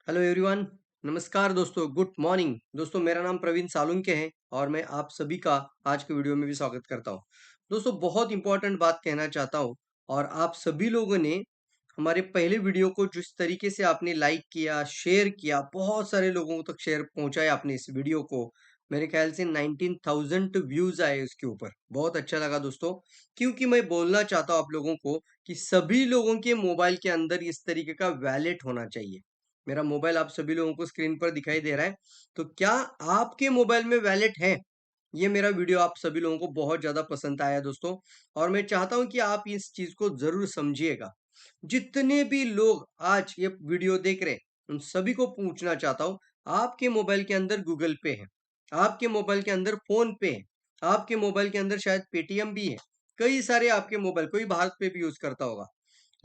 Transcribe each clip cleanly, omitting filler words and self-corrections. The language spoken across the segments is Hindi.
Hello everyone. नमस्कार दोस्तों, गुड मॉर्निंग दोस्तों। मेरा नाम प्रवीण सालुंके है और मैं आप सभी का आज के वीडियो में भी स्वागत करता हूं। दोस्तों, बहुत इंपॉर्टेंट बात कहना चाहता हूं। और आप सभी लोगों ने हमारे पहले वीडियो को जिस तरीके से आपने लाइक किया, शेयर किया, बहुत सारे लोगों तक शेयर पहुंचाया आपने इस वीडियो को। मेरे ख्याल से 19,000 व्यूज आए इसके ऊपर। बहुत अच्छा लगा दोस्तों, क्योंकि मैं बोलना चाहता हूं आप लोगों को कि सभी लोगों के मोबाइल के अंदर इस तरीके का वैलेट होना चाहिए। मेरा मोबाइल आप सभी लोगों को स्क्रीन पर दिखाई दे रहा है। तो क्या आपके मोबाइल में वैलेट है? ये मेरा वीडियो आप सभी लोगों को बहुत ज़्यादा पसंद आया दोस्तों। और मैं चाहता हूँ कि आप इस चीज़ को ज़रूर समझिएगा। जितने भी लोग आज ये वीडियो देख रहे हैं, उन सभी को पूछना चाहता हूँ, आपके मोबाइल के अंदर गूगल पे है, आपके मोबाइल के अंदर फ़ोन पे है, आपके मोबाइल के अंदर शायद पेटीएम भी है। कई सारे आपके मोबाइल, कोई भारत पे भी यूज़ करता होगा।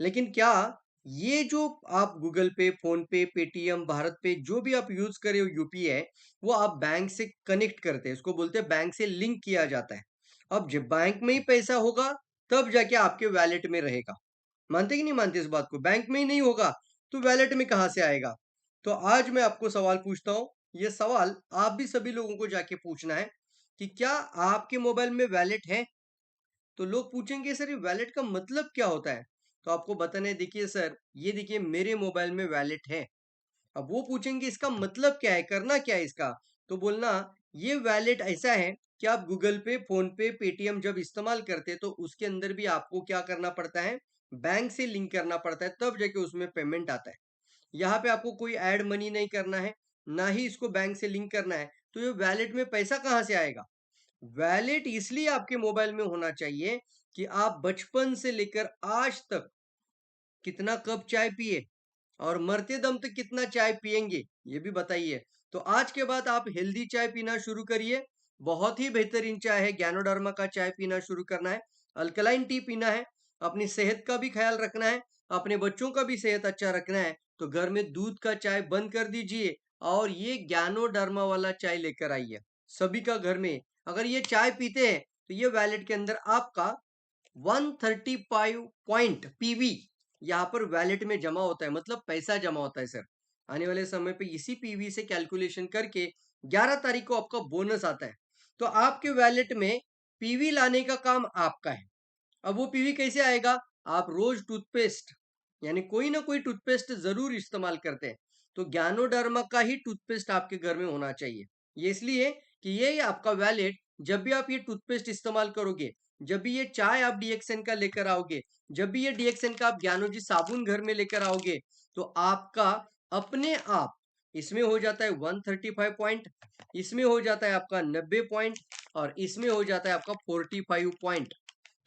लेकिन क्या ये जो आप गूगल पे, फोन पे, पेटीएम, भारत पे जो भी आप यूज कर रहे हो यूपीआई, वो आप बैंक से कनेक्ट करते हैं, इसको बोलते हैं बैंक से लिंक किया जाता है। अब जब बैंक में ही पैसा होगा तब जाके आपके वैलेट में रहेगा। मानते कि नहीं मानते इस बात को? बैंक में ही नहीं होगा तो वैलेट में कहाँ से आएगा? तो आज मैं आपको सवाल पूछता हूँ। ये सवाल आप भी सभी लोगों को जाके पूछना है कि क्या आपके मोबाइल में वैलेट है? तो लोग पूछेंगे सर ये वैलेट का मतलब क्या होता है? तो आपको बताना है, देखिए सर, ये देखिए मेरे मोबाइल में वैलेट है। अब वो पूछेंगे इसका मतलब क्या है, करना क्या है इसका? तो बोलना ये वैलेट ऐसा है कि आप गूगल पे, फोन पे, पेटीएम जब इस्तेमाल करते हैं तो उसके अंदर भी आपको क्या करना पड़ता है? बैंक से लिंक करना पड़ता है, तब जाके उसमें पेमेंट आता है। यहाँ पे आपको कोई ऐड मनी नहीं करना है, ना ही इसको बैंक से लिंक करना है। तो ये वैलेट में पैसा कहाँ से आएगा? वैलेट इसलिए आपके मोबाइल में होना चाहिए कि आप बचपन से लेकर आज तक कितना कप चाय पिए और मरते दम तक कितना चाय पिएंगे, ये भी बताइए। तो आज के बाद आप हेल्दी चाय पीना शुरू करिए। बहुत ही बेहतरीन चाय है, ज्ञानोडर्मा का चाय पीना शुरू करना है। अल्कलाइन टी पीना है। अपनी सेहत का भी ख्याल रखना है, अपने बच्चों का भी सेहत अच्छा रखना है। तो घर में दूध का चाय बंद कर दीजिए और ये ज्ञानोडर्मा वाला चाय लेकर आइए। सभी का घर में अगर ये चाय पीते हैं तो ये वैलेट के अंदर आपका 135 पॉइंट पीवी यहाँ पर वैलेट में जमा होता है, मतलब पैसा जमा होता है सर। आने वाले समय पे इसी पीवी से कैलकुलेशन करके 11 तारीख को आपका बोनस आता है। तो आपके वैलेट में पीवी लाने का काम आपका है। अब वो पीवी कैसे आएगा? आप रोज टूथपेस्ट, यानी कोई ना कोई टूथपेस्ट जरूर इस्तेमाल करते हैं, तो ज्ञानोडर्मा का ही टूथपेस्ट आपके घर में होना चाहिए। ये इसलिए कि ये आपका वैलेट, जब भी आप ये टूथपेस्ट इस्तेमाल करोगे, जब भी ये चाय आप डीएक्सएन का लेकर आओगे, जब भी ये डीएक्सएन का आप ज्ञानोजी साबुन घर में लेकर आओगे, तो आपका अपने आप इसमें हो जाता है 135 पॉइंट, इसमें हो जाता है आपका 90 पॉइंट, और इसमें हो जाता है आपका 45 पॉइंट।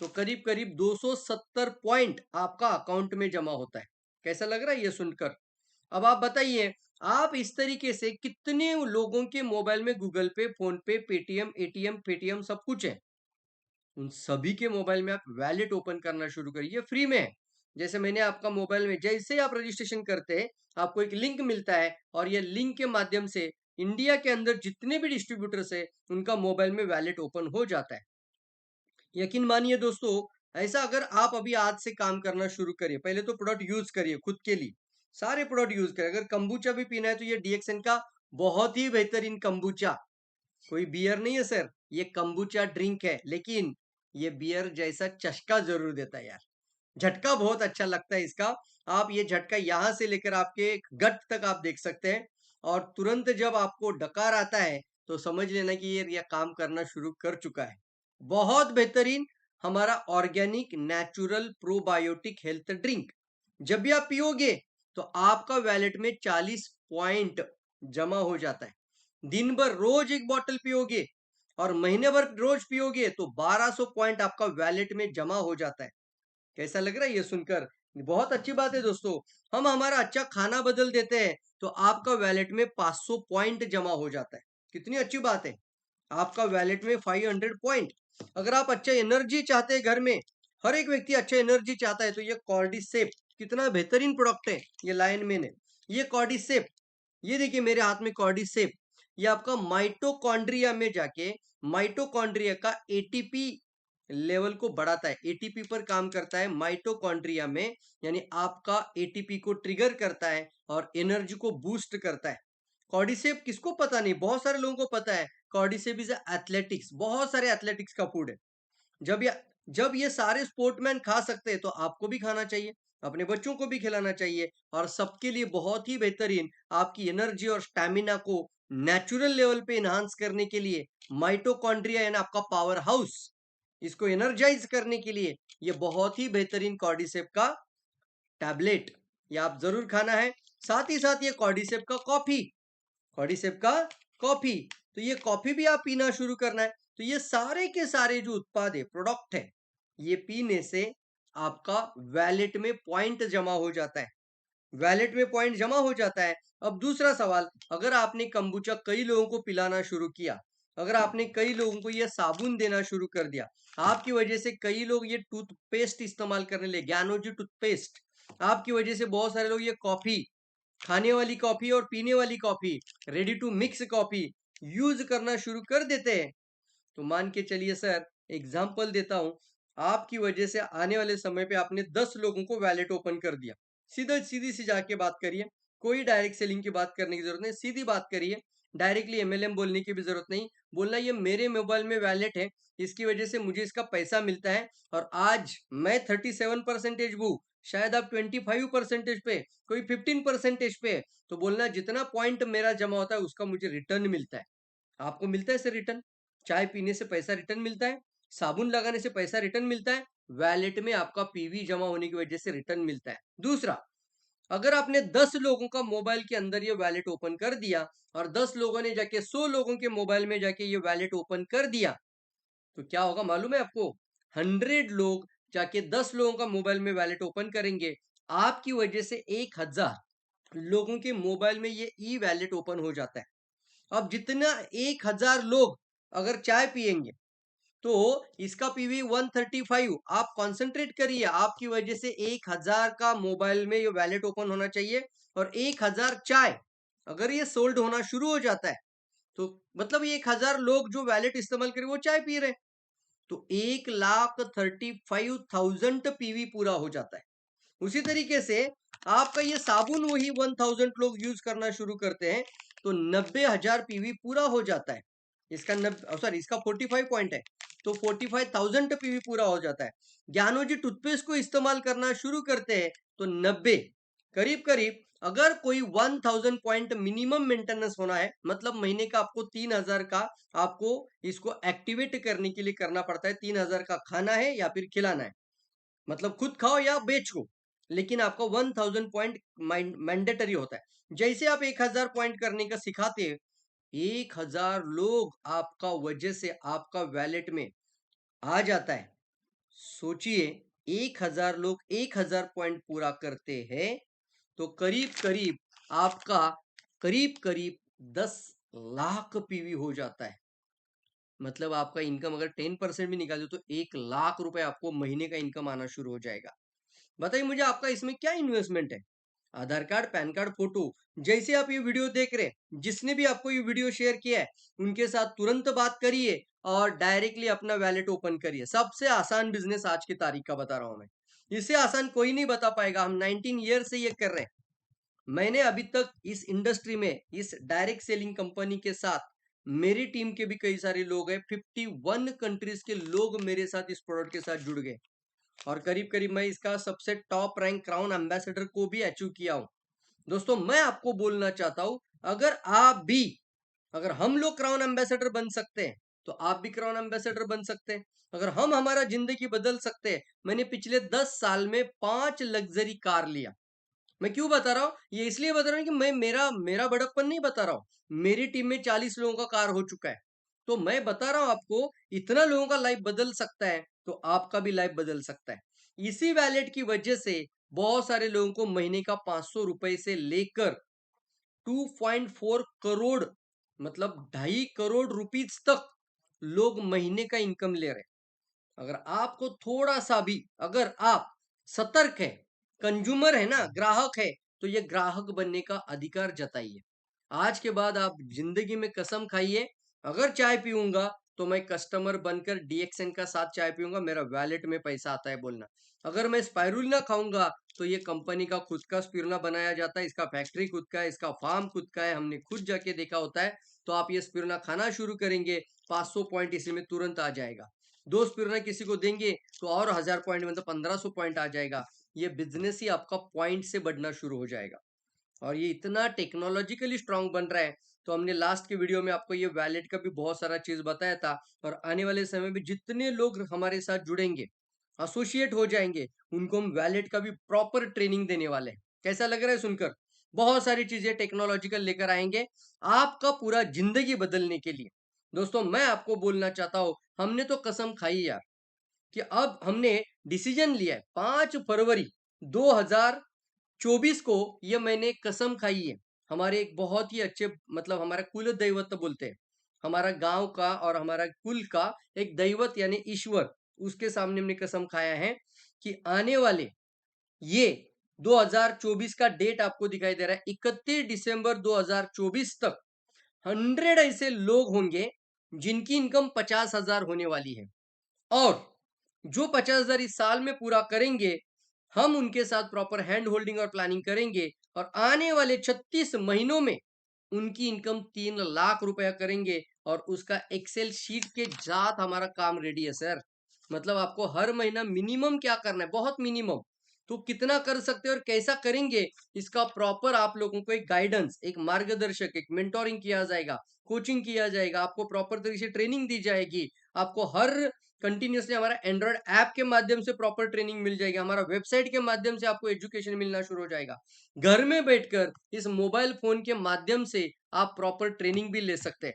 तो करीब करीब 270 पॉइंट आपका अकाउंट में जमा होता है। कैसा लग रहा है ये सुनकर? अब आप बताइए, आप इस तरीके से कितने लोगों के मोबाइल में गूगल पे, फोन पे, पेटीएम, एटीएम, पेटीएम सब कुछ है। उन सभी के मोबाइल में आप वैलेट ओपन करना शुरू करिए, फ्री में है। जैसे मैंने आपका मोबाइल में जैसे ही आप रजिस्ट्रेशन करते हैं, आपको एक लिंक मिलता है और ये लिंक के माध्यम से इंडिया के अंदर जितने भी डिस्ट्रीब्यूटर्स है, उनका मोबाइल में वैलेट ओपन हो जाता है। यकीन मानिए दोस्तों, ऐसा अगर आप अभी आज से काम करना शुरू करिए, पहले तो प्रोडक्ट यूज करिए खुद के लिए, सारे प्रोडक्ट यूज करिए। अगर कंबूचा भी पीना है तो ये डीएक्सएन का बहुत ही बेहतरीन कंबूचा, कोई बियर नहीं है सर, ये कंबूचा ड्रिंक है, लेकिन ये बियर जैसा चस्का जरूर देता है यार। झटका बहुत अच्छा लगता है इसका। आप ये झटका यहाँ से लेकर आपके गट तक आप देख सकते हैं, और तुरंत जब आपको डकार आता है तो समझ लेना कि ये काम करना शुरू कर चुका है। बहुत बेहतरीन हमारा organic natural probiotic health drink, जब भी आप पियोगे तो आपका वैलेट में 40 पॉइंट जमा हो जाता है। दिन भर रोज एक बोतल पियोगे और महीने भर रोज पियोगे तो 1200 पॉइंट आपका वैलेट में जमा हो जाता है। कैसा लग रहा है ये सुनकर? बहुत अच्छी बात है दोस्तों। हम हमारा अच्छा खाना बदल देते हैं तो आपका वैलेट में 500 पॉइंट जमा हो जाता है। कितनी अच्छी बात है। आपका वैलेट में 500 पॉइंट। अगर आप अच्छा एनर्जी चाहते हैं घर में, हर एक व्यक्ति अच्छा एनर्जी चाहता है, तो ये कॉर्डिसेप कितना बेहतरीन प्रोडक्ट है। ये लायन मैन है, ये कॉर्डिसेप, ये देखिए मेरे हाथ में कॉर्डिसेप। ये आपका माइटोकॉन्ड्रिया में जाके माइटोकॉन्ड्रिया का एटीपी लेवल को बढ़ाता है, एटीपी पर काम करता है माइटोकॉन्ड्रिया में, यानी आपका एटीपी को ट्रिगर करता है और एनर्जी को बूस्ट करता है। कॉर्डिसेप किसको पता नहीं, बहुत सारे लोगों को पता है। कॉर्डिसेप इज एथलेटिक्स, बहुत सारे एथलेटिक्स का फूड है। जब ये जब ये सारे स्पोर्टमैन खा सकते हैं तो आपको भी खाना चाहिए, अपने बच्चों को भी खिलाना चाहिए, और सबके लिए बहुत ही बेहतरीन आपकी एनर्जी और स्टैमिना को नेचुरल लेवल पे इनहांस करने के लिए माइटोकॉन्ड्रिया यानी आपका पावर हाउस, इसको एनर्जाइज करने के लिए ये बहुत ही बेहतरीन कॉर्डिसेप का टैबलेट ये आप जरूर खाना है। साथ ही साथ ये कॉर्डिसेप का कॉफी, कॉर्डिसेप का कॉफी, तो ये कॉफी भी आप पीना शुरू करना है। तो ये सारे के सारे जो उत्पाद है, प्रोडक्ट है, ये पीने से आपका वैलेट में पॉइंट जमा हो जाता है, वैलेट में पॉइंट जमा हो जाता है। अब दूसरा सवाल, अगर आपने कंबुचा कई लोगों को पिलाना शुरू किया, अगर आपने कई लोगों को ये साबुन देना शुरू कर दिया, आपकी वजह से कई लोग ये टूथपेस्ट इस्तेमाल करने लगे, ज्ञानोजी टूथपेस्ट, आपकी वजह से बहुत सारे लोग ये कॉफी, खाने वाली कॉफी और पीने वाली coffee, ready to mix coffee use करना शुरू कर देते हैं, तो मान के चलिए सर, एग्जाम्पल देता हूं, आपकी वजह से आने वाले समय पे आपने 10 लोगों को वैलेट ओपन कर दिया, सीधा सीधी सी जाके बात करिए, कोई डायरेक्ट सेलिंग की बात करने की जरूरत नहीं, सीधी बात करिए, डायरेक्टली एमएलएम बोलने की भी जरूरत नहीं, बोलना ये मेरे मोबाइल में वैलेट है, इसकी वजह से मुझे इसका पैसा मिलता है, और आज मैं 37% हूँ, शायद आप 25% पे, कोई 15% पे, तो बोलना जितना पॉइंट मेरा जमा होता है उसका मुझे रिटर्न मिलता है। आपको मिलता है सर रिटर्न, चाय पीने से पैसा रिटर्न मिलता है, साबुन लगाने से पैसा रिटर्न मिलता है, वैलेट में आपका पीवी जमा होने की वजह से रिटर्न मिलता है। दूसरा, अगर आपने 10 लोगों का मोबाइल के अंदर ये वैलेट ओपन कर दिया और 10 लोगों ने जाके 100 लोगों के मोबाइल में जाके ये वैलेट ओपन कर दिया, तो क्या होगा मालूम है आपको? 100 लोग जाके 10 लोगों का मोबाइल में वैलेट ओपन करेंगे, आपकी वजह से 1000 लोगों के मोबाइल में ये ई वैलेट ओपन हो जाता है। अब जितना 1000 लोग अगर चाय पिएंगे, तो इसका पीवी 135, आप कंसंट्रेट करिए, आपकी वजह से 1000 का मोबाइल में ये वैलेट ओपन होना चाहिए, और 1000 चाय अगर ये सोल्ड होना शुरू हो जाता है, तो मतलब ये 1000 लोग जो वैलेट इस्तेमाल करें वो चाय पी रहे हैं, तो 1,35,000 पीवी पूरा हो जाता है। उसी तरीके से आपका ये साबुन वही 1000 लोग यूज करना शुरू करते हैं, तो 90,000 पीवी पूरा हो जाता है। इसका सॉरी, इसका 45 पॉइंट है, तो 45,000 पीवी पूरा हो जाता है। ज्ञानोजी टूथपेस्ट को इस्तेमाल करना शुरू करते हैं तो 90, करीब करीब, अगर कोई 1000 पॉइंट मिनिमम मेंटेनेंस होना है, मतलब महीने का आपको 3000 का आपको इसको एक्टिवेट करने के लिए करना पड़ता है, 3000 का खाना है या फिर खिलाना है, मतलब खुद खाओ या बेचो, लेकिन आपका 1000 पॉइंट मैंडेटरी होता है। जैसे आप 1000 पॉइंट करने का सिखाते हैं, 1000 लोग आपका वजह से आपका वैलेट में आ जाता है। सोचिए, 1000 लोग 1000 पॉइंट पूरा करते हैं, तो करीब करीब आपका करीब करीब 10 लाख पीवी हो जाता है। मतलब आपका इनकम अगर 10% भी निकाल दो तो 1 लाख रुपए आपको महीने का इनकम आना शुरू हो जाएगा। बताइए मुझे, आपका इसमें क्या इन्वेस्टमेंट है? आधार कार्ड, पैन कार्ड, फोटो। जैसे आप ये वीडियो देख रहे हैं, जिसने भी आपको ये वीडियो शेयर किया है, उनके साथ तुरंत बात करिए और डायरेक्टली अपना वैलेट ओपन करिए। सबसे आसान बिजनेस आज की तारीख का बता रहा हूं मैं, इससे आसान कोई नहीं बता पाएगा। हम 19 ईयर से ये कर रहे हैं। मैंने अभी तक इस इंडस्ट्री में, इस डायरेक्ट सेलिंग कंपनी के साथ, मेरी टीम के भी कई सारे लोग हैं, 51 कंट्रीज के लोग मेरे साथ इस प्रोडक्ट के साथ जुड़ गए, और करीब करीब मैं इसका सबसे टॉप रैंक क्राउन एम्बेसडर को भी अचीव किया हूं। दोस्तों, मैं आपको बोलना चाहता हूं, अगर आप भी, अगर हम लोग क्राउन एम्बेसडर बन सकते हैं, तो आप भी क्राउन एम्बेसडर बन सकते हैं। अगर हम हमारा जिंदगी बदल सकते हैं, मैंने पिछले 10 साल में 5 लग्जरी कार लिया। मैं क्यों बता रहा हूँ? ये इसलिए बता रहा हूँ कि मैं मेरा मेरा बड़प्पन नहीं बता रहा हूँ। मेरी टीम में 40 लोगों का कार हो चुका है। तो मैं बता रहा हूँ आपको, इतना लोगों का लाइफ बदल सकता है, तो आपका भी लाइफ बदल सकता है। इसी वैलेट की वजह से बहुत सारे लोगों को महीने का 500 रुपए से लेकर 2.4 करोड़, मतलब 2.5 करोड़ रुपीज तक लोग महीने का इनकम ले रहे हैं। अगर आपको थोड़ा सा भी, अगर आप सतर्क है, कंज्यूमर है ना, ग्राहक है, तो ये ग्राहक बनने का अधिकार जताइए। आज के बाद आप जिंदगी में कसम खाइए, अगर चाय पीऊंगा तो मैं कस्टमर बनकर डीएक्सएन का साथ चाय पीऊंगा, मेरा वैलेट में पैसा आता है बोलना। अगर मैं स्पाइरुलिना खाऊंगा तो ये कंपनी का खुद का स्पिरुलिना बनाया जाता है, इसका फैक्ट्री खुद का है, इसका फार्म खुद का है, हमने खुद जाके देखा होता है। तो आप ये स्पिरुलिना खाना शुरू करेंगे, 500 पॉइंट इसी में तुरंत आ जाएगा। 2 स्पिरुलिना किसी को देंगे तो और 1000 पॉइंट मतलब 1500 पॉइंट आ जाएगा। ये बिजनेस ही आपका पॉइंट से बढ़ना शुरू हो जाएगा। और ये इतना टेक्नोलॉजिकली स्ट्रांग बन रहा है, तो हमने लास्ट के वीडियो में आपको ये वैलेट का भी बहुत सारा चीज बताया था। और आने वाले समय में जितने लोग हमारे साथ जुड़ेंगे, एसोसिएट हो जाएंगे, उनको हम वैलेट का भी प्रॉपर ट्रेनिंग देने वाले हैं। कैसा लग रहा है सुनकर? बहुत सारी चीजें टेक्नोलॉजिकल लेकर आएंगे आपका पूरा जिंदगी बदलने के लिए। दोस्तों मैं आपको बोलना चाहता हूँ, हमने तो कसम खाई यार कि अब हमने डिसीजन लिया है 5 फरवरी 2024 को, ये मैंने कसम खाई है। हमारे एक बहुत ही अच्छे मतलब हमारा कुल दैवत बोलते हैं, हमारा गांव का और हमारा कुल का एक दैवत यानी ईश्वर, उसके सामने हमने कसम खाया है कि आने वाले ये 2024 का डेट आपको दिखाई दे रहा है, 31 दिसंबर 2024 तक 100 ऐसे लोग होंगे जिनकी इनकम 50,000 होने वाली है। और जो 50,000 इस साल में पूरा करेंगे, हम उनके साथ प्रॉपर हैंड होल्डिंग और प्लानिंग करेंगे और आने वाले 36 महीनों में उनकी इनकम 3 लाख रुपया करेंगे। और उसका एक्सेल शीट के साथ हमारा काम रेडी है सर। मतलब आपको हर महीना मिनिमम क्या करना है, बहुत मिनिमम तो कितना कर सकते हैं और कैसा करेंगे, इसका प्रॉपर आप लोगों को एक गाइडेंस, एक मार्गदर्शक, एक मेंटोरिंग किया जाएगा, कोचिंग किया जाएगा, आपको प्रॉपर तरीके से ट्रेनिंग दी जाएगी। आपको हर कंटिन्यूसली हमारा एंड्रॉइड ऐप के माध्यम से प्रॉपर ट्रेनिंग मिल जाएगी, हमारा वेबसाइट के माध्यम से आपको एजुकेशन मिलना शुरू हो जाएगा। घर में बैठकर इस मोबाइल फोन के माध्यम से आप प्रॉपर ट्रेनिंग भी ले सकते हैं।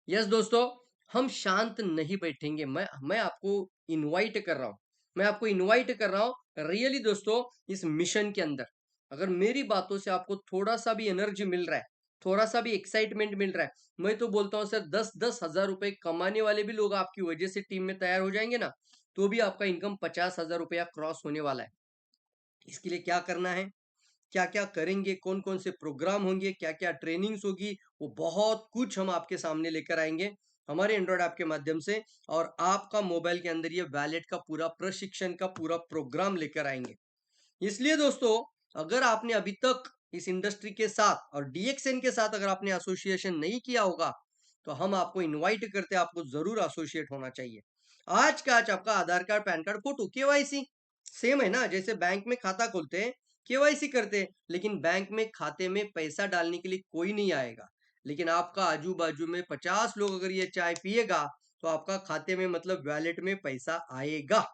यस दोस्तों, हम शांत नहीं बैठेंगे। मैं आपको इनवाइट कर रहा हूं, मैं आपको इनवाइट कर रहा हूं रियली दोस्तों, इस मिशन के अंदर अगर मेरी बातों से आपको थोड़ा सा भी एनर्जी मिल रहा है, थोड़ा सा भी एक्साइटमेंट मिल रहा है, मैं तो बोलता हूं सर 10-10 हजार रुपए कमाने वाले भी लोग आपकी वजह से टीम में तैयार हो जाएंगे ना, तो भी आपका इनकम 50,000 रुपया क्रॉस होने वाला है। इसके लिए क्या करना है, क्या क्या करेंगे, कौन कौन से प्रोग्राम होंगे, क्या क्या ट्रेनिंग्स होगी, वो बहुत कुछ हम आपके सामने लेकर आएंगे हमारे एंड्रॉइड ऐप के माध्यम से। और आपका मोबाइल के अंदर ये वैलेट का पूरा प्रशिक्षण का पूरा प्रोग्राम लेकर आएंगे। इसलिए दोस्तों, अगर आपने अभी तक इस इंडस्ट्री के साथ और डीएक्सएन के साथ अगर आपने एसोसिएशन नहीं किया होगा, तो हम आपको इनवाइट करते हैं, आपको जरूर एसोसिएट होना चाहिए। आज का आज आपका Aadhaar card, PAN card, photo, KYC same है ना, जैसे बैंक में खाता खोलते हैं, केवाईसी करते हैं, लेकिन बैंक में खाते में पैसा डालने के लिए कोई नहीं आएगा। लेकिन आपका आजू बाजू में 50 लोग अगर ये चाय पिएगा, तो आपका खाते में मतलब वैलेट में पैसा आएगा।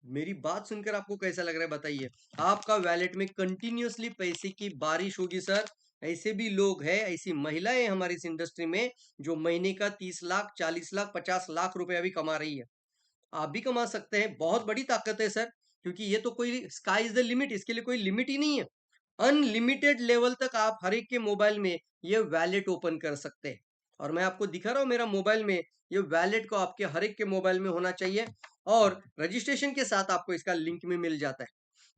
मेरी बात सुनकर आपको कैसा लग रहा है बताइए? आपका वैलेट में कंटिन्यूअसली पैसे की बारिश होगी सर। ऐसे भी लोग हैं, ऐसी महिलाएं हमारी इस इंडस्ट्री में जो महीने का 30 लाख, 40 लाख, 50 लाख रुपया भी कमा रही है। आप भी कमा सकते हैं, बहुत बड़ी ताकत है सर। क्योंकि ये तो कोई स्काई इज द लिमिट, इसके लिए कोई लिमिट ही नहीं है। अनलिमिटेड लेवल तक आप हर एक के मोबाइल में ये वैलेट ओपन कर सकते हैं। और मैं आपको दिखा रहा हूं मेरा मोबाइल में, ये वैलेट को आपके हर एक के मोबाइल में होना चाहिए। और रजिस्ट्रेशन के साथ आपको इसका लिंक में मिल जाता है।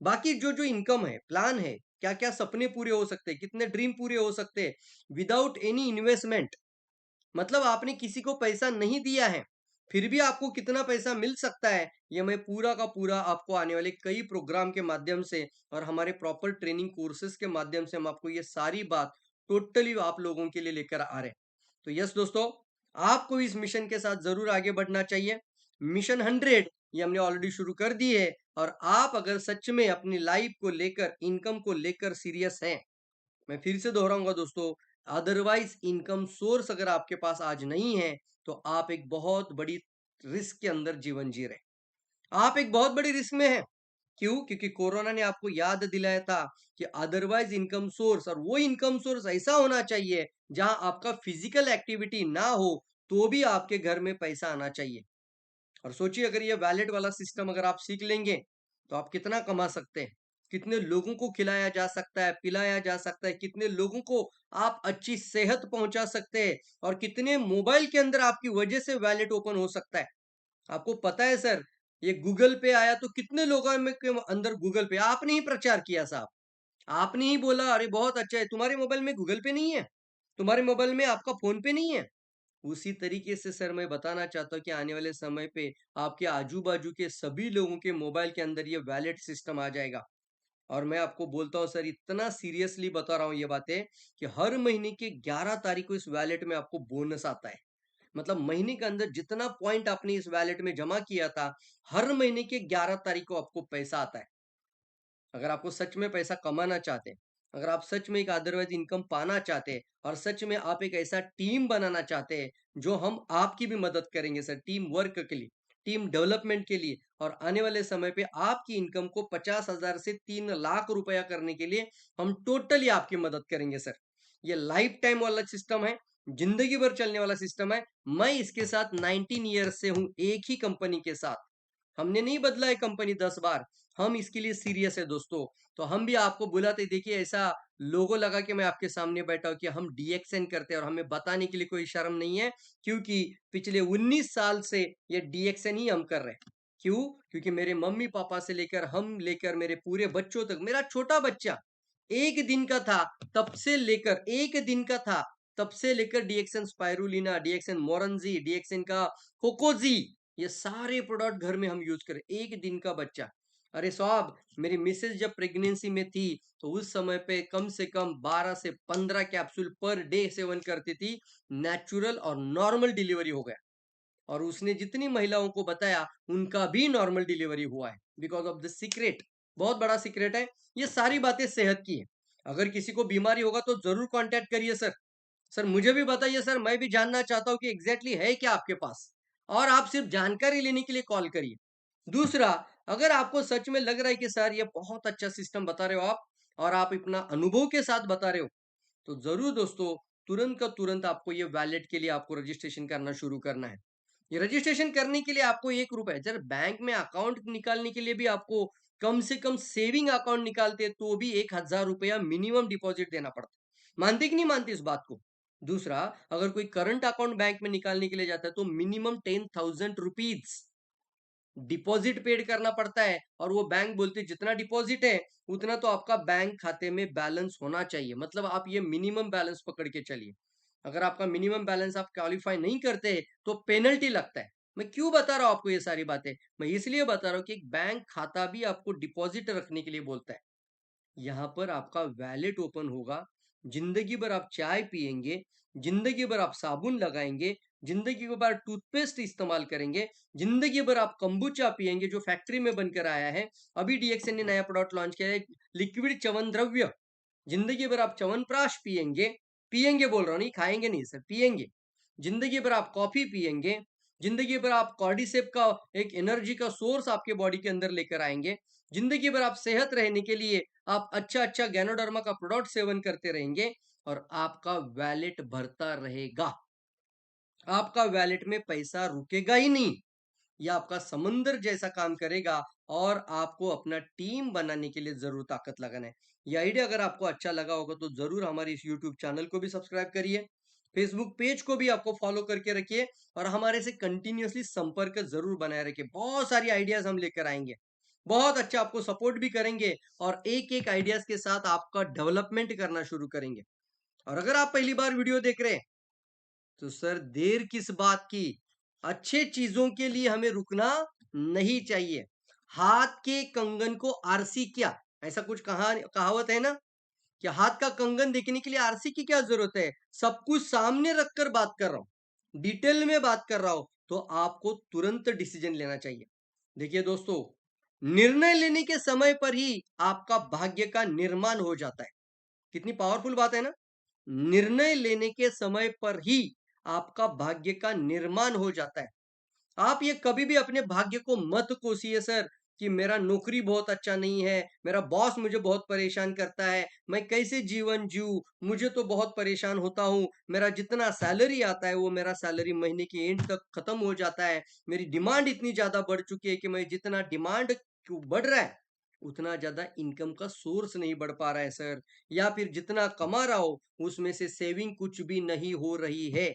बाकी जो जो इनकम है, प्लान है, क्या क्या सपने पूरे हो सकते हैं, कितने ड्रीम पूरे हो सकते हैं विदाउट एनी इन्वेस्टमेंट, मतलब आपने किसी को पैसा नहीं दिया है, फिर भी आपको कितना पैसा मिल सकता है, ये मैं पूरा का पूरा आपको आने वाले कई प्रोग्राम के माध्यम से और हमारे प्रॉपर ट्रेनिंग कोर्सेज के माध्यम से हम आपको ये सारी बात टोटली आप लोगों के लिए लेकर आ रहे हैं। तो यस दोस्तों, आपको इस मिशन के साथ जरूर आगे बढ़ना चाहिए। मिशन 100 ये हमने ऑलरेडी शुरू कर दी है। और आप अगर सच में अपनी लाइफ को लेकर, इनकम को लेकर सीरियस हैं, मैं फिर से दोहराऊंगा दोस्तों, अदरवाइज इनकम सोर्स अगर आपके पास आज नहीं है, तो आप एक बहुत बड़ी रिस्क के अंदर जीवन जी रहे हैं। आप एक बहुत बड़ी रिस्क में हैं। क्यों? क्योंकि कोरोना ने आपको याद दिलाया था कि अदरवाइज इनकम सोर्स, और वो इनकम सोर्स ऐसा होना चाहिए जहां आपका फिजिकल एक्टिविटी ना हो, तो भी आपके घर में पैसा आना चाहिए। और सोचिए अगर ये वैलेट वाला सिस्टम अगर आप सीख लेंगे, तो आप कितना कमा सकते हैं, कितने लोगों को खिलाया जा सकता है, पिलाया जा सकता है, कितने लोगों को आप अच्छी सेहत पहुंचा सकते हैं, और कितने मोबाइल के अंदर आपकी वजह से वैलेट ओपन हो सकता है। आपको पता है सर, ये गूगल पे आया तो कितने लोगों में के अंदर गूगल पे आपने ही प्रचार किया साहब। आपने ही बोला अरे बहुत अच्छा है, तुम्हारे मोबाइल में गूगल पे नहीं है, तुम्हारे मोबाइल में आपका फोन पे नहीं है, उसी तरीके से सर मैं बताना चाहता हूँ कि आने वाले समय पे आपके आजू-बाजू के सभी लोगों के मोबाइल के अंदर ये वॉलेट सिस्टम आ जाएगा। और मैं आपको बोलता हूँ सर, इतना सीरियसली बता रहा हूँ ये बातें कि हर महीने के 11 तारीख को इस वॉलेट में आपको बोनस आता है। मतलब महीने के अंदर जितना पॉइंट आपने इस वॉलेट में जमा किया था, हर महीने के 11 तारीख को आपको पैसा आता है। अगर आपको सच में पैसा कमाना चाहते हैं, अगर आप सच में एक अदरवाइज़ इनकम पाना चाहते हैं और सच में आप एक ऐसा टीम बनाना चाहते हैं, जो हम आपकी भी मदद करेंगे सर, टीम वर्क के लिए, टीम डेवलपमेंट के लिए और आने वाले समय पे आपकी इनकम को 50,000 से 3 लाख रुपया करने के लिए हम टोटली आपकी मदद करेंगे सर। ये लाइफ टाइम वाला सिस्टम है, ज़िंदगी भर चलने वाला सिस्टम है। मैं इसके साथ 19 ईयर्स से हूँ, एक ही कंपनी के साथ। हमने नहीं बदला है कंपनी 10 बार, हम इसके लिए सीरियस है दोस्तों। तो हम भी आपको बुलाते, देखिए ऐसा लोगो लगा के मैं आपके सामने बैठा हूँ कि हम डीएक्सएन करते हैं और हमें बताने के लिए कोई शर्म नहीं है, क्योंकि पिछले 19 साल से ये डीएक्सएन ही हम कर रहे हैं। क्यों? क्योंकि मेरे मम्मी-पापा से लेकर हम लेकर मेरे पूरे बच्चों तक, मेरा छोटा बच्चा 1 दिन का था, तब से लेकर 1 दिन का था, तब से लेकर डीएक्सएन स्पाइरुलिना, डीएक्सएन मोरेंजी, डीएक्सएन का कोकोजी, ये सारे प्रोडक्ट घर में हम यूज़ करें, 1 दिन का बच्चा। अरे साहब, मेरी मिसेज़ जब प्रेग्नेंसी में थी, तो उस समय पे कम से कम 12 से 15 कैप्सूल पर डे सेवन करती थी, नेचुरल और नॉर्मल डिलीवरी हो गया। और उसने जितनी महिलाओं को बताया, उनका भी नॉर्मल डिलीवरी हुआ है, बिकॉज़ ऑफ द सीक्रेट। बहुत बड़ा सीक्रेट है, ये सारी बातें सेहत की हैं। अगर किसी को बीमारी होगा तो ज़रूर कॉन्टैक्ट करिए सर। सर मुझे भी बताइए सर, मैं भी जानना चाहता हूँ कि एग्ज़ैक्टली है क्या आपके पास? और आप सिर्फ़ जानकारी लेने के लिए कॉल करिए। दूसरा, अगर आपको सच में लग रहा है कि सर ये बहुत अच्छा सिस्टम बता रहे हो आप और आप अपना अनुभव के साथ बता रहे हो, तो ज़रूर दोस्तों, तुरंत का तुरंत आपको ये वैलेट के लिए आपको रजिस्ट्रेशन करना शुरू करना है। ये रजिस्ट्रेशन करने के लिए आपको ₹1, जब बैंक में अकाउंट निकालने के लिए भी आपको कम से कम सेविंग अकाउंट निकालते हैं तो भी ₹1000 मिनिमम डिपॉज़िट देना पड़ता है। मानते कि नहीं मानते इस बात को? दूसरा, अगर कोई करंट अकाउंट बैंक में निकालने के लिए जाता है तो मिनिमम ₹10,000 डिपॉजिट पेड करना पड़ता है और वो बैंक बोलते हैं जितना डिपॉजिट है उतना तो आपका बैंक खाते में बैलेंस होना चाहिए। मतलब आप ये मिनिमम बैलेंस पकड़ के चलिए। अगर आपका मिनिमम बैलेंस आप क्वालीफाई नहीं करते तो पेनल्टी लगता है। मैं क्यों बता रहा हूँ आपको ये सारी बातें? मैं इसलिए बता रहा हूँ कि एक बैंक खाता भी आपको डिपॉजिट रखने के लिए बोलता है। यहाँ पर आपका वैलेट ओपन होगा, ज़िंदगी भर आप चाय पिएँगे, ज़िंदगी भर आप साबुन लगाएँगे, ज़िंदगी भर टूथपेस्ट इस्तेमाल करेंगे, ज़िंदगी भर आप कंबुचा पिएँगे जो फैक्ट्री में बनकर आया है। अभी डीएक्सएन ने नया प्रोडक्ट लॉन्च किया है, लिक्विड च्यवनद्रव्य। ज़िंदगी भर आप च्यवनप्राश पिएँगे, पिएँगे बोल रहा हूँ, नहीं खाएँगे नहीं सर, पिएँगे। ज़िंदगी भर आप कॉफ़ी पिएँगे, ज़िंदगी भर आप कॉर्डिसेप का एक एनर्जी का सोर्स आपके बॉडी के अंदर लेकर आएँगे, ज़िंदगी भर आप सेहत रहने के लिए आप अच्छा-अच्छा गैनोडर्मा का प्रोडक्ट सेवन करते रहेंगे और आपका वैलेट भरता रहेगा। आपका वैलेट में पैसा रुकेगा ही नहीं। ये आपका समुंदर जैसा काम करेगा और आपको अपना टीम बनाने के लिए ज़रूर ताकत लगाना है। ये आइडिया अगर आपको अच्छा लगा होगा तो ज़रूर हमारे इस यूट्यूब चैनल को भी सब्सक्राइब करिए। फेसबुक पेज को भी आपको फॉलो करके रखिए और हमारे से कंटिन्यूअसली संपर्क ज़रूर बनाए रखिए। बहुत सारी आइडियाज़ हम लेकर आएँगे। बहुत अच्छा आपको सपोर्ट भी करेंगे और एक-एक आइडियाज़ के साथ आपका डेवलपमेंट करना शुरू करेंगे। और अगर आप पहली बार वीडियो देख रहे हैं तो सर देर किस बात की? अच्छे चीज़ों के लिए हमें रुकना नहीं चाहिए। हाथ के कंगन को आरसी क्या? ऐसा कुछ कहावत है ना? कि हाथ का कंगन देखने के लिए आरसी की क्या ज़रूरत है? सब कुछ सामने रखकर बात कर रहा हूँ। डिटेल में बात कर रहा हूँ, तो आपको तुरंत डिसीज़न लेना चाहिए। देखिए दोस्तों, निर्णय लेने के समय पर ही आपका भाग्य का निर्माण हो जाता है। कितनी पावरफुल बात है ना? निर्णय लेने के समय पर ही आपका भाग्य का निर्माण हो जाता है। आप ये कभी भी अपने भाग्य को मत कोसिए सर कि मेरा नौकरी बहुत अच्छा नहीं है, मेरा बॉस मुझे बहुत परेशान करता है, मैं कैसे जीवन जीऊँ? मुझे तो बहुत परेशान होता हूँ, मेरा जितना सैलरी आता है वो मेरा सैलरी महीने के एंड तक खत्म हो जाता है। मेरी डिमांड इतनी ज़्यादा बढ़ चुकी है कि मैं जितना डिमांड क्यों बढ़ रहा है, उतना ज़्यादा इनकम का सोर्स नहीं बढ़ पा रहा है सर। या फिर जितना कमा रहा हूँ, उसमें से सेविंग कुछ भी नहीं हो रही है।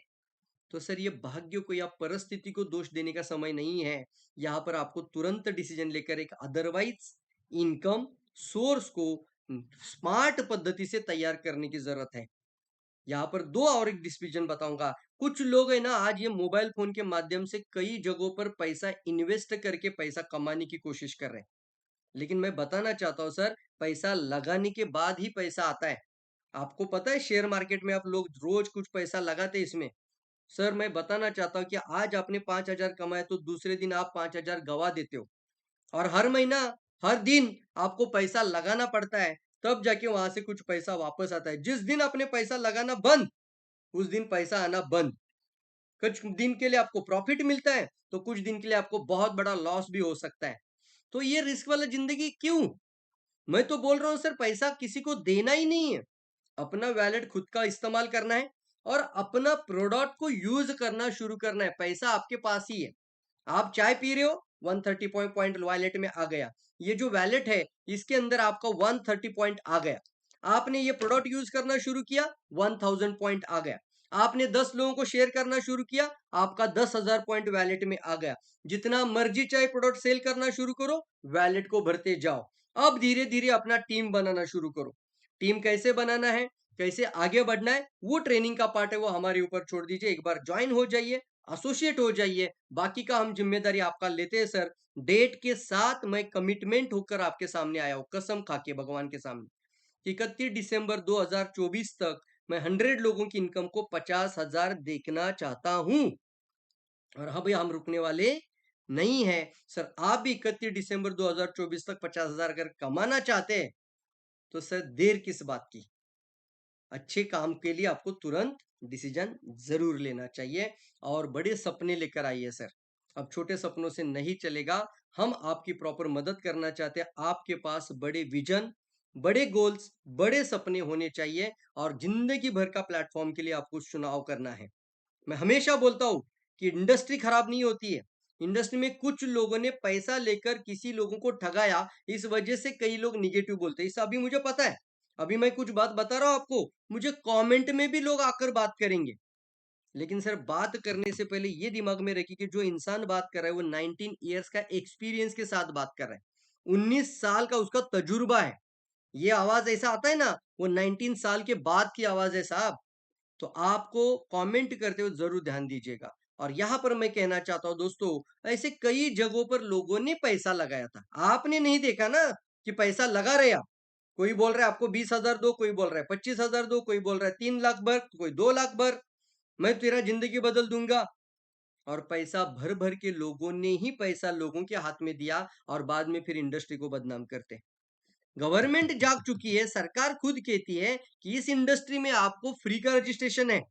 तो सर ये भाग्य को या परिस्थिति को दोष देने का समय नहीं है। यहाँ पर आपको तुरंत डिसीजन लेकर एक अदरवाइज इनकम सोर्स को स्मार्ट पद्धति से तैयार करने की ज़रूरत है। यहाँ पर दो और एक डिसीजन बताऊंगा। कुछ लोग है ना आज ये मोबाइल फोन के माध्यम से कई जगहों पर पैसा इन्वेस्ट करके पैसा कमाने की कोशिश कर रहे हैं। लेकिन मैं बताना चाहता हूँ सर, पैसा लगाने के बाद ही पैसा आता है। आपको पता है शेयर मार्केट में आप लोग रोज कुछ पैसा लगाते हैं इसमें। सर मैं बताना चाहता हूँ कि आज आपने 5,000 कमाए तो दूसरे दिन आप 5,000 गवा देते हो। और हर महीना, हर दिन आपको पैसा लगाना पड़ता है, तब जाके वहां से कुछ पैसा वापस आता है। जिस दिन आपने पैसा लगाना बंद, उस दिन पैसा आना बंद। कुछ दिन के लिए आपको प्रॉफिट मिलता है, तो कुछ दिन के लिए आपको बहुत बड़ा लॉस भी हो सकता है। तो ये रिस्क वाला जिंदगी क्यों? मैं तो बोल रहा हूँ सर, पैसा किसी को देना ही नहीं है। अपना वैलेट खुद का इस्तेमाल करना है और अपना प्रोडक्ट को यूज करना शुरू करना है। पैसा आपके पास ही है। आप चाय पी रहे हो, 130 पॉइंट वॉलेट में आ गया। ये जो वैलेट है, इसके अंदर आपका 130 पॉइंट आ गया। आपने ये प्रोडक्ट यूज करना शुरू किया, 1000 पॉइंट आ गया। आपने 10 लोगों को शेयर करना शुरू किया, आपका 10,000 पॉइंट वैलेट में आ गया। जितना मर्जी चाहे प्रोडक्ट सेल करना शुरू करो, वैलेट को भरते जाओ। अब धीरे धीरे अपना टीम बनाना शुरू करो। टीम कैसे बनाना है, कैसे आगे बढ़ना है, वो ट्रेनिंग का पार्ट है, वो हमारे ऊपर छोड़ दीजिए। एक बार ज्वाइन हो जाइए, एसोसिएट हो जाइए, बाकी का हम जिम्मेदारी आपका लेते हैं सर। डेट के साथ मैं कमिटमेंट होकर आपके सामने आया हूँ, कसम खा के भगवान के सामने। 31 दिसंबर 2024 तक मैं 100 लोगों की इनकम को 50,000 देखना चाहता हूं। और हाँ भैया, हम रुकने वाले नहीं है सर। आप भी 31 दिसंबर 2024 तक 50,000 अगर कमाना चाहते हैं, तो सर देर किस बात की। अच्छे काम के लिए आपको तुरंत डिसीजन जरूर लेना चाहिए और बड़े सपने लेकर आइए सर। अब छोटे सपनों से नहीं चलेगा। हम आपकी प्रॉपर मदद करना चाहते हैं। आपके पास बड़े विजन, बड़े गोल्स, बड़े सपने होने चाहिए और जिंदगी भर का प्लेटफॉर्म के लिए आपको चुनाव करना है। मैं हमेशा बोलता हूँ कि इंडस्ट्री खराब नहीं होती है। इंडस्ट्री में कुछ लोगों ने पैसा लेकर किसी लोगों को ठगाया, इस वजह से कई लोग निगेटिव बोलते हैं। इस अभी मुझे पता है। अभी मैं कुछ बात बता रहा हूँ आपको, मुझे कमेंट में भी लोग आकर बात करेंगे। लेकिन सर बात करने से पहले ये दिमाग में रखिए कि जो इंसान बात कर रहा है वो 19 ईयर्स का एक्सपीरियंस के साथ बात कर रहा है। 19 साल का उसका तजुर्बा है। ये आवाज ऐसा आता है ना, वो 19 साल के बाद की आवाज है साहब। तो आपको कमेंट करते हुए जरूर ध्यान दीजिएगा। और यहां पर मैं कहना चाहता हूं दोस्तों, ऐसे कई जगहों पर लोगों ने पैसा लगाया था, आपने नहीं देखा ना कि पैसा लगा रहे आप। कोई बोल रहा है आपको 20,000 दो, कोई बोल रहा है 25,000 दो, कोई बोल रहा है 3 लाख भर, कोई 2 लाख भर, मैं तेरा जिंदगी बदल दूंगा। और पैसा भर भर के लोगों ने ही पैसा लोगों के हाथ में दिया और बाद में फिर इंडस्ट्री को बदनाम करते हैं। गवर्नमेंट जाग चुकी है, सरकार खुद कहती है कि इस इंडस्ट्री में आपको फ्री का रजिस्ट्रेशन है।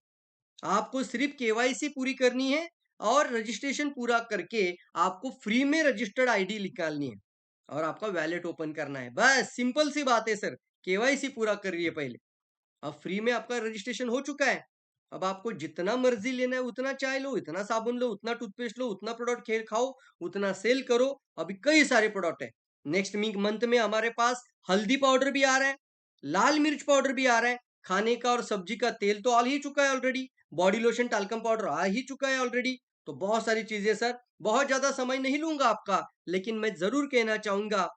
आपको सिर्फ केवाईसी पूरी करनी है और रजिस्ट्रेशन पूरा करके आपको फ्री में रजिस्टर्ड आईडी निकालनी है और आपका वैलेट ओपन करना है। बस सिंपल सी बात है सर। केवाईसी पूरा कर रही है पहले, अब फ्री में आपका रजिस्ट्रेशन हो चुका है। अब आपको जितना मर्जी लेना है उतना चाय लो, इतना साबुन लो, उतना टूथपेस्ट लो, उतना प्रोडक्ट खेल खाओ, उतना सेल करो। अभी कई सारे प्रोडक्ट है। नेक्स्ट मंथ में हमारे पास हल्दी पाउडर भी आ रहा है, लाल मिर्च पाउडर भी आ रहा है, खाने का और सब्जी का तेल तो आ ही चुका है already, body lotion talcum powder आ ही चुका है ऑलरेडी। तो बहुत सारी चीजें सर। बहुत ज्यादा समय नहीं लूंगा आपका, लेकिन मैं जरूर कहना चाहूंगा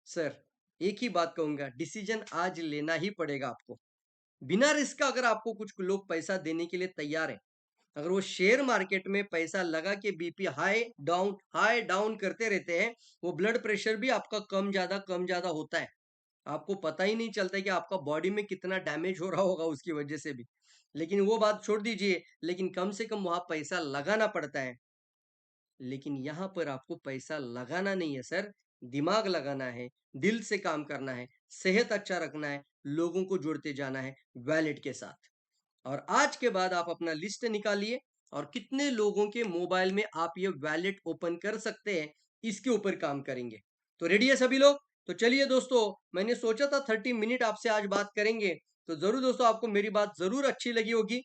सर, एक ही बात कहूंगा, डिसीजन आज लेना ही पड़ेगा आपको। बिना रिस्क का अगर आपको कुछ लोग पैसा देने के लिए तैयार है, अगर वो शेयर मार्केट में पैसा लगा के बीपी हाई डाउन करते रहते हैं, वो ब्लड प्रेशर भी आपका कम ज्यादा होता है। आपको पता ही नहीं चलता है कि आपका बॉडी में कितना डैमेज हो रहा होगा उसकी वजह से भी। लेकिन वो बात छोड़ दीजिए, लेकिन कम से कम वहां पैसा लगाना पड़ता है। लेकिन यहाँ पर आपको पैसा लगाना नहीं है सर, दिमाग लगाना है, दिल से काम करना है, सेहत अच्छा रखना है, लोगों को जोड़ते जाना है वैलेट के साथ। और आज के बाद आप अपना लिस्ट निकालिए और कितने लोगों के मोबाइल में आप ये वैलेट ओपन कर सकते हैं, इसके ऊपर काम करेंगे। तो रेडी है सभी लोग? तो चलिए दोस्तों, मैंने सोचा था 30 मिनट आपसे आज बात करेंगे, तो जरूर दोस्तों आपको मेरी बात जरूर अच्छी लगी होगी।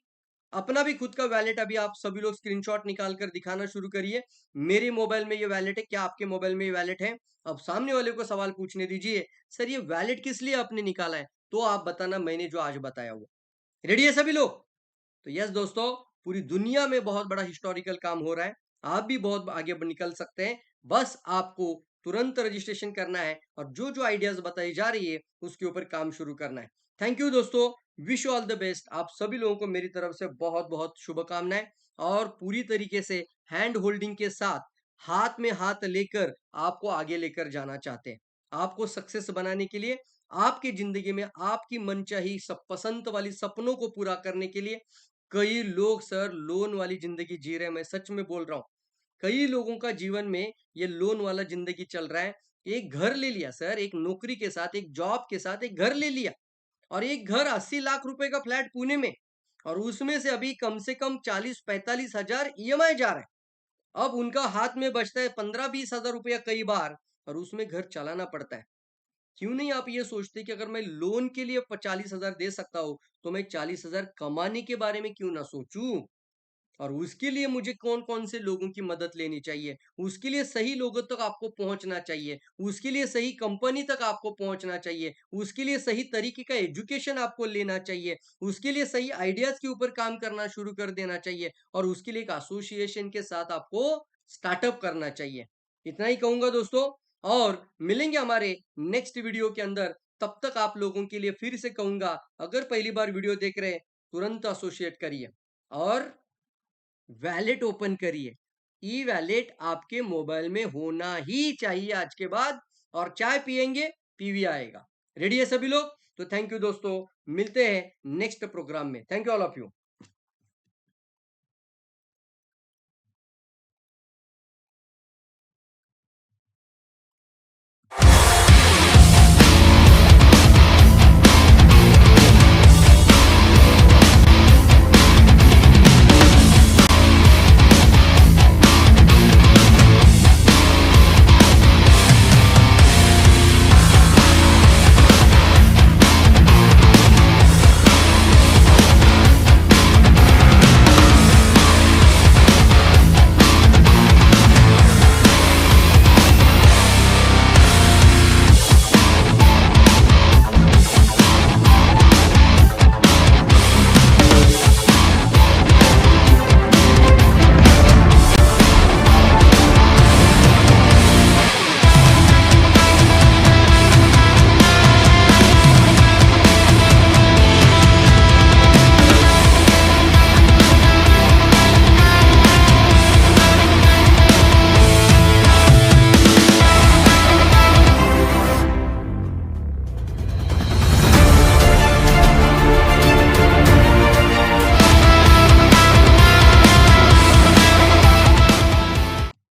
अपना भी खुद का वैलेट अभी आप सभी लोग स्क्रीनशॉट निकाल कर दिखाना शुरू करिए। मेरे मोबाइल में ये वैलेट है, क्या आपके मोबाइल में ये वैलेट है? अब सामने वाले को सवाल पूछने दीजिए, सर ये वैलेट किस लिए आपने निकाला है? तो आप बताना मैंने जो आज बताया वो। रेडी है सभी लोग? तो यस दोस्तों, पूरी दुनिया में बहुत बड़ा हिस्टोरिकल काम हो रहा है। आप भी बहुत आगे निकल सकते हैं। बस आपको तुरंत रजिस्ट्रेशन करना है और जो जो आइडियाज बताई जा रही है उसके ऊपर काम शुरू करना है। थैंक यू दोस्तों। Wish you all the best. आप सभी लोगों को मेरी तरफ से बहुत बहुत शुभकामनाएं और पूरी तरीके से हैंड होल्डिंग के साथ हाथ में हाथ लेकर आपको आगे लेकर जाना चाहते हैं। आपको सक्सेस बनाने के लिए, आपकी जिंदगी में आपकी मनचाही सब पसंद वाली सपनों को पूरा करने के लिए कई लोग सर लोन वाली जिंदगी जी रहे हैं। मैं सच में बोल रहा हूँ, कई लोगों का जीवन में ये लोन वाला जिंदगी चल रहा है। एक घर ले लिया सर, एक नौकरी के साथ, एक जॉब के साथ एक घर ले लिया और एक घर 80 लाख रुपए का फ्लैट पुणे में, और उसमें से अभी कम से कम 40-45 हजार ईएमआई जा रहा है। अब उनका हाथ में बचता है 15-20 हजार रुपया कई बार, और उसमें घर चलाना पड़ता है। क्यों नहीं आप ये सोचते कि अगर मैं लोन के लिए 40 हजार दे सकता हूं, तो मैं 40 हजार कमाने के बारे में क्यों ना सोचूं? और उसके लिए मुझे कौन-कौन से लोगों की मदद लेनी चाहिए, उसके लिए सही लोगों तक आपको पहुँचना चाहिए, उसके लिए सही कंपनी तक आपको पहुँचना चाहिए, उसके लिए सही तरीके का एजुकेशन आपको लेना चाहिए, उसके लिए सही आइडियाज़ के ऊपर काम करना शुरू कर देना चाहिए और उसके लिए एक एसोसिएशन के साथ आपको स्टार्टअप करना चाहिए। इतना ही कहूँगा दोस्तों, और मिलेंगे हमारे नेक्स्ट वीडियो के अंदर। तब तक आप लोगों के लिए फिर से कहूँगा, अगर पहली बार वीडियो देख रहे हैं, तुरंत एसोसिएट करिए और वैलेट ओपन करिए। ई वैलेट आपके मोबाइल में होना ही चाहिए आज के बाद, और चाय पिएंगे, पीवी आएगा। रेडी है सभी लोग? तो थैंक यू दोस्तों, मिलते हैं नेक्स्ट प्रोग्राम में। Thank you all of you.